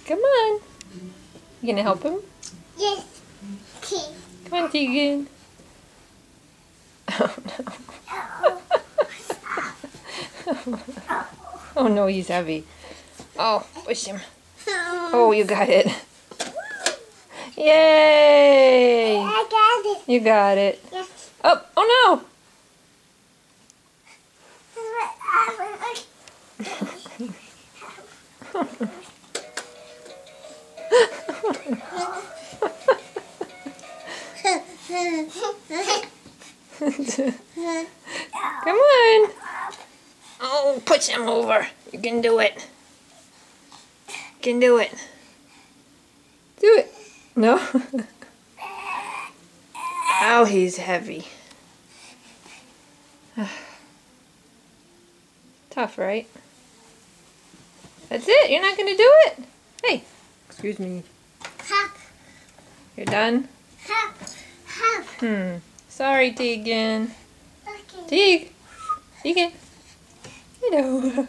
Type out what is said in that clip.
Come on. You gonna help him? Yes. Okay. Come on, Tegan. Oh no. Oh no, he's heavy. Oh, push him. Oh, you got it. Yay! I got it. You got it. Yes. Oh no! Come on. Oh, push him over. You can do it. You can do it. Do it. No? Oh, he's heavy. Tough, right? That's it? You're not going to do it? Hey, excuse me. You're done? Sorry, Tegan. Okay. Tegan. You know.